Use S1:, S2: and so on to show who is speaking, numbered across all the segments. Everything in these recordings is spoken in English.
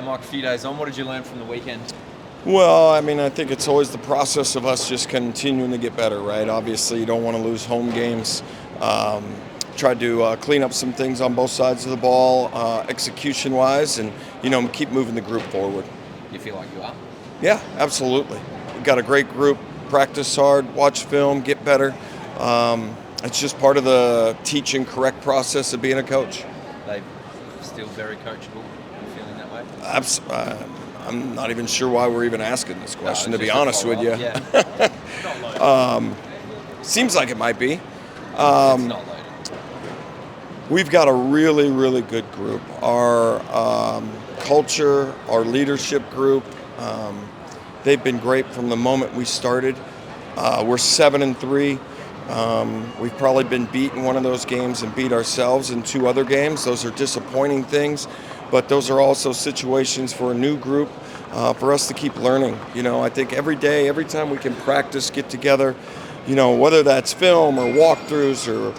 S1: Mike, a few days on, what did you learn from the weekend?
S2: Well, I mean, I think it's always the process of us just continuing to get better, right? Obviously, you don't want to lose home games. Tried to clean up some things on both sides of the ball, execution-wise, and, keep moving the group forward.
S1: You feel like you are?
S2: Yeah, absolutely. We've got a great group. Practice hard, watch film, get better. It's just part of the teach and correct process of being a coach.
S1: They still very coachable. You feeling that way?
S2: I'm not even sure why we're even asking this question, to be
S1: just a
S2: honest with you.
S1: follow-up, Yeah.
S2: Seems like it might be.
S1: It's not loaded.
S2: We've got a really, really good group. Our culture, our leadership group, they've been great from the moment we started. We're 7-3. We've probably been beaten one of those games and beat ourselves in 2 other games. Those are disappointing things, but those are also situations for a new group for us to keep learning. I think every day, every time we can practice, get together, whether that's film or walkthroughs or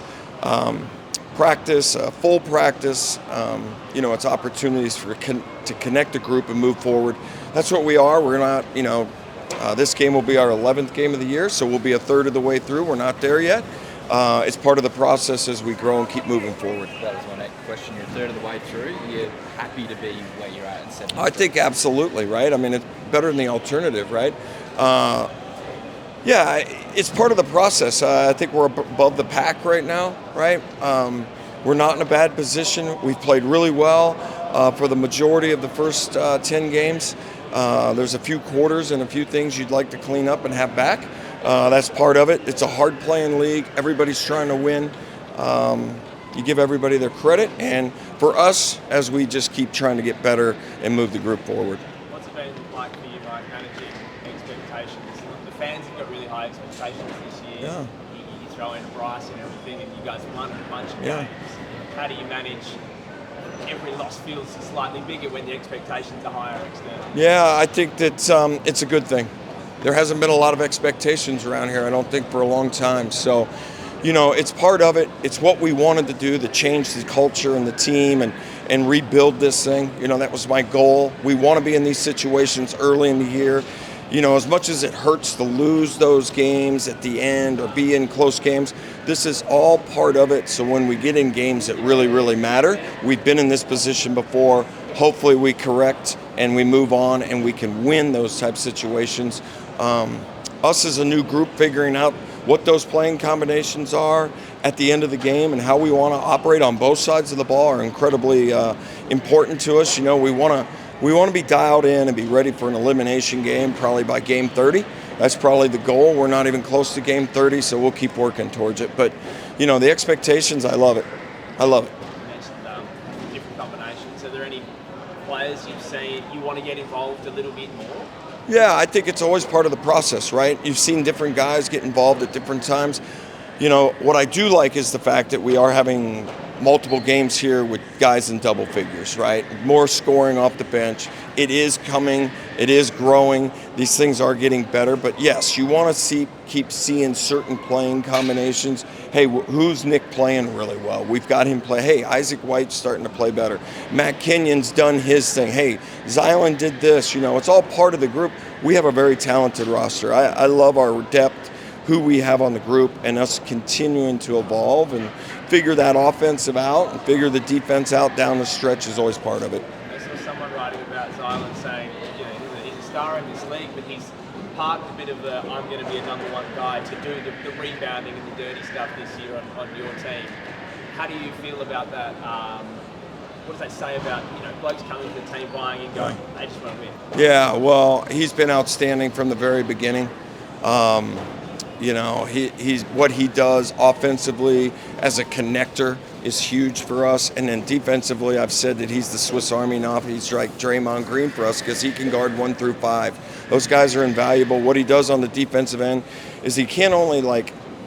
S2: practice, full practice, it's opportunities to connect the group and move forward. That's what we are. We're not, this game will be our 11th game of the year, so we'll be a third of the way through. We're not there yet. It's part of the process as we grow and keep moving forward.
S1: That was my next question. You're a third of the way through. You're happy to be where you're at 7?
S2: I think absolutely, right? I mean, it's better than the alternative, right? Yeah, it's part of the process. I think we're above the pack right now, right? We're not in a bad position. We've played really well for the majority of the first 10 games. There's a few quarters and a few things you'd like to clean up and have back. That's part of it. It's a hard-playing league. Everybody's trying to win. You give everybody their credit, and for us, as we just keep trying to get better and move the group forward.
S3: What's it been like for you, Mike, managing expectations? The fans have got really high expectations this year.
S2: Yeah.
S3: You throw in Bryce and everything, and you guys won a bunch of
S2: Yeah.
S3: games. How do you manage every loss feels slightly bigger when the expectations are higher externally?
S2: Yeah, I think that it's a good thing. There hasn't been a lot of expectations around here, I don't think, for a long time. So, it's part of it. It's what we wanted to do to change the culture and the team and rebuild this thing. That was my goal. We want to be in these situations early in the year. As much as it hurts to lose those games at the end or be in close games, this is all part of it. So when we get in games that really, really matter, we've been in this position before. Hopefully we correct and we move on and we can win those type situations. Us as a new group figuring out what those playing combinations are at the end of the game and how we want to operate on both sides of the ball are incredibly important to us. We want to be dialed in and be ready for an elimination game probably by game 30. That's probably the goal. We're not even close to game 30, so we'll keep working towards it. But, the expectations, I love it. I love it.
S3: You mentioned different combinations. Are there any players you've seen you want to get involved a little bit more?
S2: Yeah, I think it's always part of the process, right? You've seen different guys get involved at different times. What I do like is the fact that we are having multiple games here with guys in double figures, right? More scoring off the bench. It is coming. It is growing. These things are getting better. But yes, you want to keep seeing certain playing combinations. Hey, who's Nick playing really well? We've got him play. Hey, Isaac White's starting to play better. Matt Kenyon's done his thing. Hey, Zylan did this. It's all part of the group. We have a very talented roster. I love our depth, who we have on the group, and us continuing to evolve and figure that offensive out and figure the defense out down the stretch is always part of it.
S3: I saw someone writing about Zylan saying, he's a star in this league, but he's parked a bit of the I'm going to be a number 1 guy to do the rebounding and the dirty stuff this year on your team. How do you feel about that? What does that say about blokes coming to the team, buying and going, they just want to win?
S2: Yeah, well, he's been outstanding from the very beginning. He's what he does offensively as a connector is huge for us, and then defensively, I've said that he's the Swiss Army knife. He's like Draymond Green for us because he can guard 1 through 5. Those guys are invaluable. What he does on the defensive end is he can't only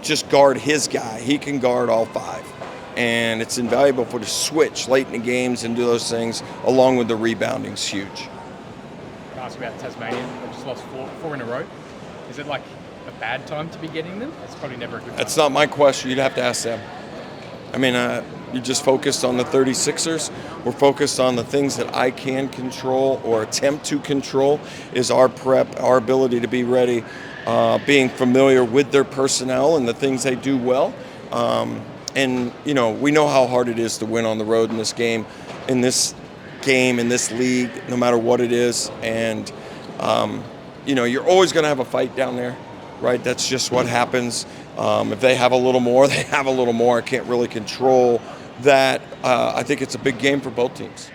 S2: just guard his guy; he can guard all 5, and it's invaluable for the switch late in the games and do those things along with the rebounding is huge.
S4: Can I ask about Tasmania? They've just lost four in a row. Is it like a bad time to be getting them? It's probably never a good time.
S2: That's not my question. You'd have to ask them. I mean, You're just focused on the 36ers. We're focused on the things that I can control or attempt to control, is our prep, our ability to be ready, being familiar with their personnel and the things they do well. And, you know, we know how hard it is to win on the road in this game, in this league, no matter what it is. And, you know, you're always going to have a fight down there, right? That's just what happens. If they have a little more, they have a little more. I can't really control that. I think it's a big game for both teams.